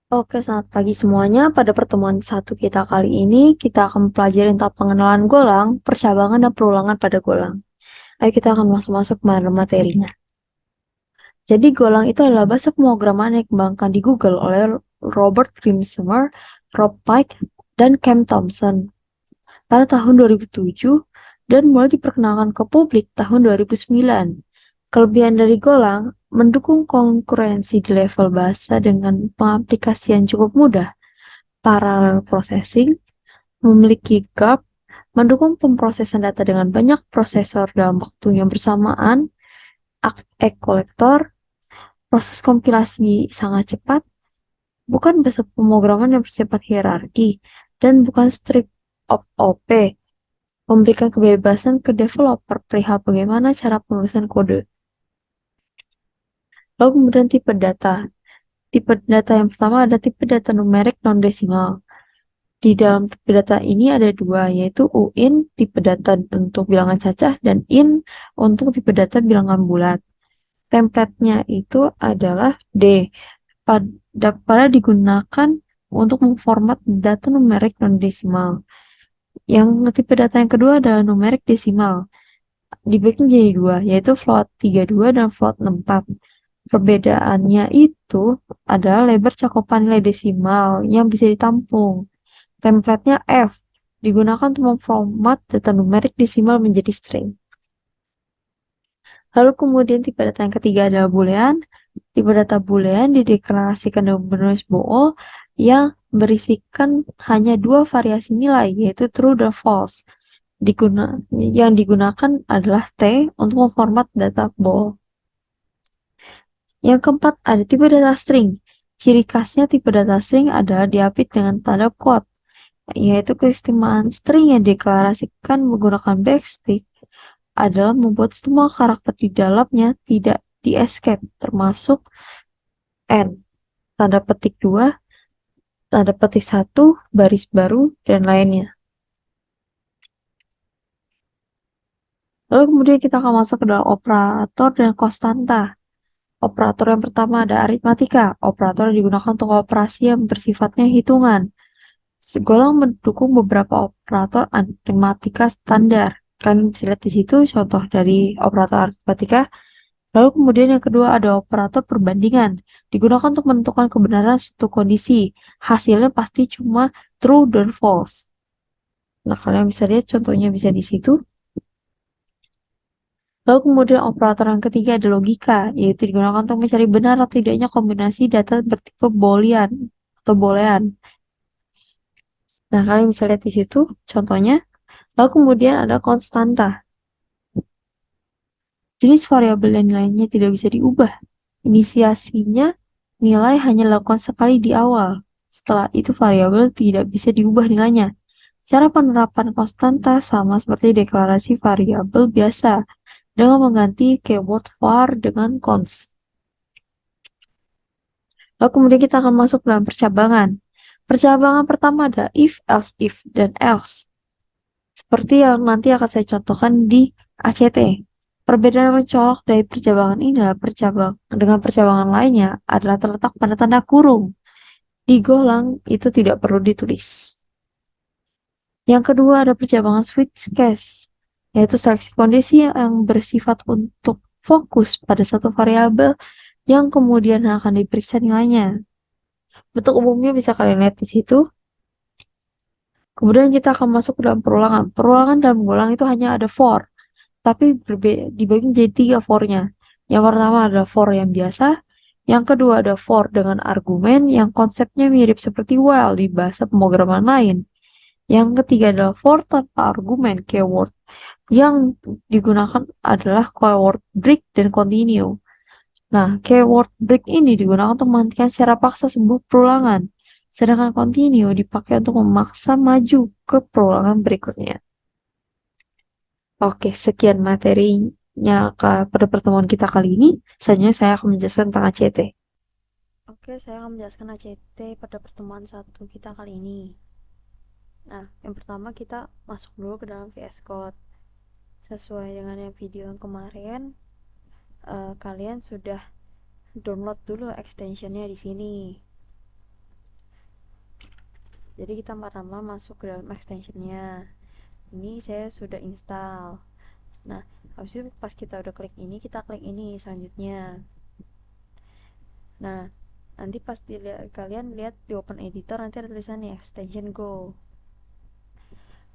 Oke, selamat pagi semuanya. Pada pertemuan satu kita kali ini, kita akan mempelajari tentang pengenalan golang, percabangan, dan perulangan pada golang. Ayo kita akan masuk-masuk ke materinya. Jadi, golang itu adalah bahasa pemrograman yang dikembangkan di Google oleh Robert Grimsmer, Rob Pike, dan Cam Thompson pada tahun 2007 dan mulai diperkenalkan ke publik tahun 2009. Kelebihan dari Golang mendukung konkurensi di level bahasa dengan pengaplikasian cukup mudah, parallel processing, memiliki GAP, mendukung pemrosesan data dengan banyak prosesor dalam waktu yang bersamaan, egg collector, proses kompilasi sangat cepat, bukan bahasa pemrograman yang bersifat hierarki, dan bukan strict OP, memberikan kebebasan ke developer perihal bagaimana cara penulisan kode. Lalu kemudian tipe data. Tipe data yang pertama ada tipe data numerik non-desimal. Di dalam tipe data ini ada dua, yaitu UIN, tipe data untuk bilangan cacah, dan IN untuk tipe data bilangan bulat. Template-nya itu adalah D, pada digunakan untuk memformat data numerik non-desimal. Yang tipe data yang kedua adalah numerik desimal. Dibagi jadi dua, yaitu float 32 dan float 64. Perbedaannya itu adalah lebar cakupan nilai desimal yang bisa ditampung. Template-nya F, digunakan untuk memformat data numerik desimal menjadi string. Lalu kemudian tipe data yang ketiga adalah boolean. Tipe data boolean dideklarasikan dengan menulis bool yang berisikan hanya dua variasi nilai, yaitu true dan false. Yang digunakan adalah T untuk memformat data bool. Yang keempat ada tipe data string. Ciri khasnya tipe data string adalah diapit dengan tanda quote, yaitu keistimewaan string yang dideklarasikan menggunakan backtick adalah membuat semua karakter di dalamnya tidak di-escape, termasuk N, tanda petik 2, tanda petik 1, baris baru, dan lainnya. Lalu kemudian kita akan masuk ke dalam operator dan konstanta. Operator yang pertama ada aritmatika. Operator yang digunakan untuk operasi yang bersifatnya hitungan. Golong mendukung beberapa operator aritmatika standar. Kalian bisa lihat di situ contoh dari operator aritmatika. Lalu kemudian yang kedua ada operator perbandingan. Digunakan untuk menentukan kebenaran suatu kondisi. Hasilnya pasti cuma true dan false. Nah, kalian bisa lihat contohnya bisa di situ. Lalu kemudian operator yang ketiga ada logika, yaitu digunakan untuk mencari benar atau tidaknya kombinasi data bertipe boolean atau boolean. Nah, kalian bisa lihat di situ contohnya. Lalu kemudian ada konstanta. Jenis variabel dan nilainya tidak bisa diubah. Inisiasinya nilai hanya dilakukan sekali di awal. Setelah itu variabel tidak bisa diubah nilainya. Cara penerapan konstanta sama seperti deklarasi variabel biasa dengan mengganti keyword var dengan const. Lalu kemudian kita akan masuk dalam percabangan. Percabangan pertama ada if, else if, dan else. Seperti yang nanti akan saya contohkan di ACT. Perbedaan mencolok dari percabangan ini adalah dengan percabangan lainnya adalah terletak pada tanda kurung. Di golang itu tidak perlu ditulis. Yang kedua ada percabangan switch case, yaitu seleksi kondisi yang bersifat untuk fokus pada satu variabel yang kemudian akan diperiksa nilainya. Bentuk umumnya bisa kalian lihat di situ. Kemudian kita akan masuk ke dalam perulangan. Perulangan dalam golang itu hanya ada for, tapi dibagi jadi tiga for-nya. Yang pertama ada for yang biasa, yang kedua ada for dengan argumen yang konsepnya mirip seperti while di bahasa pemrograman lain. Yang ketiga adalah for tanpa argumen keyword. Yang digunakan adalah keyword break dan continue. Nah, keyword break ini digunakan untuk menghentikan secara paksa sebuah perulangan. Sedangkan continue dipakai untuk memaksa maju ke perulangan berikutnya. Oke, sekian materinya pada pertemuan kita kali ini. Selanjutnya saya akan menjelaskan tentang ACT. Oke, saya akan menjelaskan ACT pada pertemuan satu kita kali ini. Nah, yang pertama kita masuk dulu ke dalam VS Code. Sesuai dengan yang video yang kemarin, kalian sudah download dulu extensionnya di sini. Jadi kita pertama masuk ke dalam extensionnya. Ini saya sudah install. Nah, habis itu pas kita udah klik ini, kita klik ini selanjutnya. Nah, nanti pas kalian lihat di open editor nanti ada tulisan nih extension go.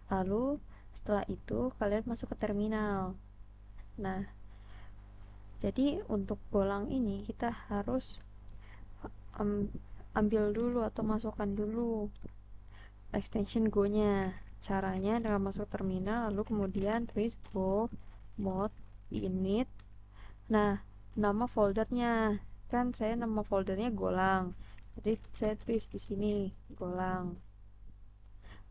Lalu setelah itu kalian masuk ke terminal. Nah, jadi untuk Golang ini kita harus ambil dulu atau masukkan dulu extension go-nya. Caranya dengan masuk terminal lalu kemudian tulis go mode init. Nah, nama foldernya kan saya nama foldernya Golang. Jadi saya tulis di sini Golang.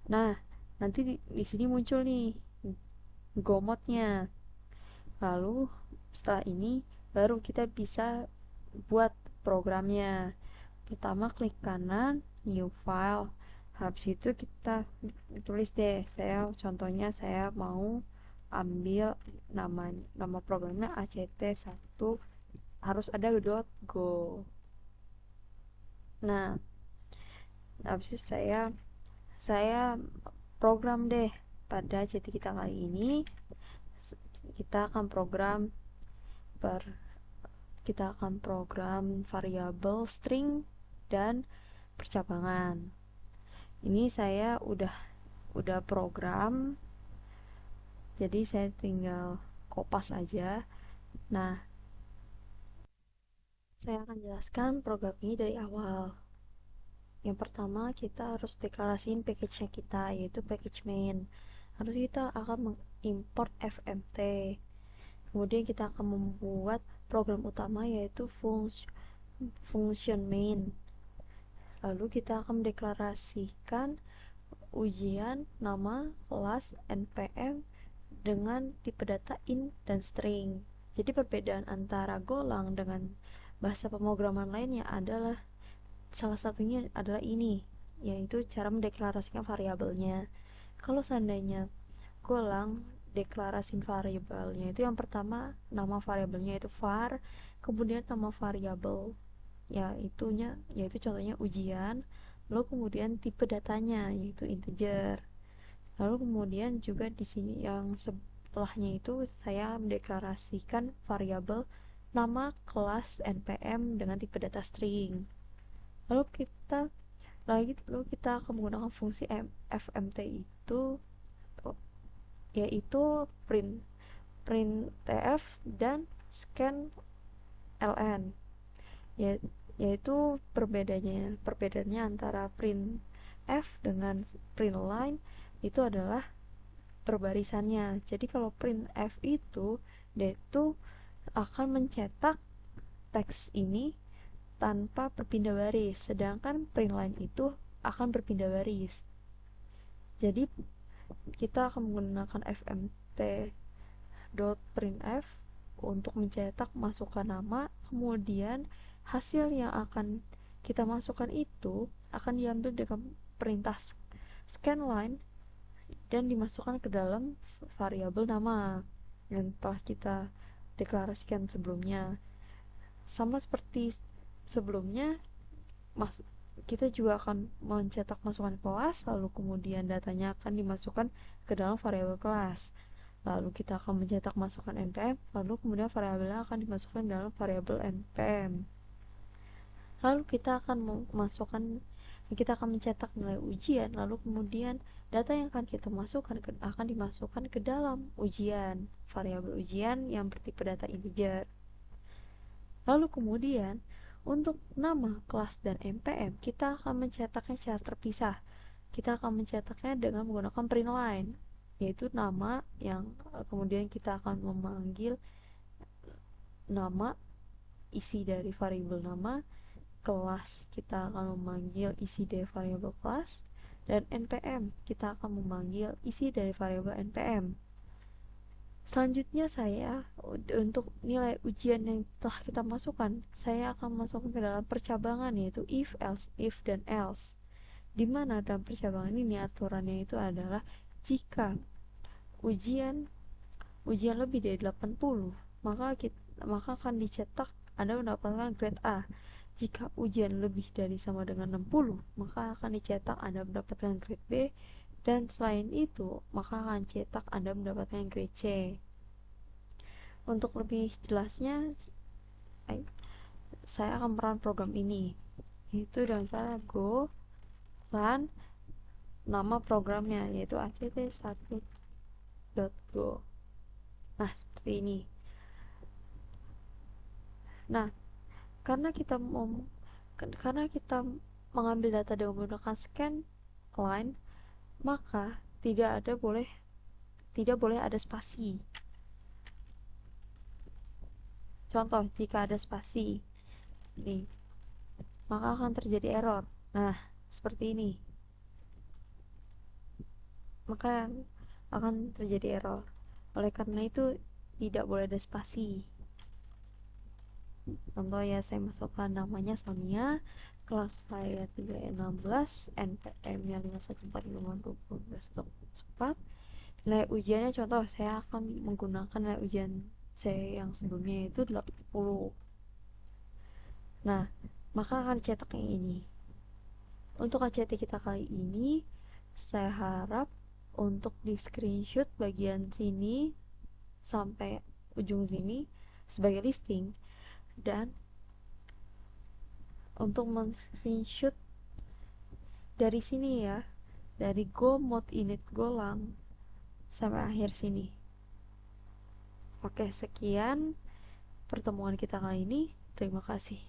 Nah, nanti di sini muncul nih go mode-nya. Lalu setelah ini baru kita bisa buat programnya. Pertama klik kanan, new file. Habis itu kita tulis deh, saya contohnya saya mau ambil nama programnya act1 harus ada .go. Nah, habis itu saya program deh pada act kita kali ini. Kita akan program per kita akan program variabel string dan percabangan. Ini saya udah program, jadi saya tinggal kopas aja. Nah, saya akan jelaskan program ini dari awal. Yang pertama kita harus deklarasiin package-nya kita, yaitu package main. Harus kita akan mengimport fmt. Kemudian kita akan membuat program utama yaitu function main. Lalu kita akan mendeklarasikan ujian, nama, kelas, npm dengan tipe data int dan string. Jadi perbedaan antara Golang dengan bahasa pemrograman lainnya adalah salah satunya adalah ini, yaitu cara mendeklarasikan variabelnya. Kalau seandainya Golang deklarasi variabelnya itu yang pertama nama variabelnya itu var, kemudian nama variabel yaitu contohnya ujian, lalu kemudian tipe datanya yaitu integer. Lalu kemudian juga di sini yang setelahnya itu saya mendeklarasikan variabel nama, kelas, npm dengan tipe data string. Lalu kita akan menggunakan fungsi fmt itu yaitu printf dan scanln, yaitu perbedaannya antara printf dengan printline itu adalah perbarisannya. Jadi kalau printf itu dia itu akan mencetak teks ini tanpa berpindah baris, sedangkan printline itu akan berpindah baris. Jadi kita akan menggunakan fmt.printf untuk mencetak masukkan nama, kemudian hasil yang akan kita masukkan itu akan diambil dengan perintah scanline dan dimasukkan ke dalam variabel nama yang telah kita deklarasikan sebelumnya. Sama seperti sebelumnya, kita juga akan mencetak masukan kelas, lalu kemudian datanya akan dimasukkan ke dalam variabel kelas. Lalu kita akan mencetak masukan npm, lalu kemudian variabelnya akan dimasukkan dalam variabel npm. Lalu kita akan mencetak nilai ujian, lalu kemudian data yang akan kita masukkan akan dimasukkan ke dalam ujian, variabel ujian yang bertipe data integer. Lalu kemudian untuk nama, kelas, dan npm kita akan mencetaknya secara terpisah. Kita akan mencetaknya dengan menggunakan print line, yaitu nama yang kemudian kita akan memanggil nama, isi dari variabel nama, kelas kita akan memanggil isi dari variabel kelas, dan npm kita akan memanggil isi dari variabel npm. Selanjutnya untuk nilai ujian yang telah kita masukkan, saya akan masukkan ke dalam percabangan yaitu if, else, if, dan else. Dimana dalam percabangan ini aturannya itu adalah jika ujian lebih dari 80, maka akan dicetak Anda mendapatkan grade A. Jika ujian lebih dari sama dengan 60, maka akan dicetak Anda mendapatkan grade B, dan selain itu, maka akan cetak Anda mendapatkan grade C. Untuk lebih jelasnya, saya akan merun program ini, yaitu dengan cara go run nama programnya, yaitu act1.go. Nah, seperti ini. Nah, karena kita mengambil data dengan menggunakan scan line, maka tidak boleh ada spasi. Contoh, jika ada spasi nih, maka akan terjadi error. Nah, seperti ini. Maka akan terjadi error. Oleh karena itu, tidak boleh ada spasi. Contoh ya, saya masukkan namanya Sonia, kelas saya 316, NPM-nya 5145224. Nilai ujiannya, contoh saya akan menggunakan nilai ujian saya yang sebelumnya itu 80. Nah, maka akan cetak yang ini. Untuk ACT kita kali ini, saya harap untuk di screenshot bagian sini sampai ujung sini sebagai listing, dan untuk men-screenshot dari sini ya, dari go mode init golang sampai akhir sini. Oke, sekian pertemuan kita kali ini. Terima kasih.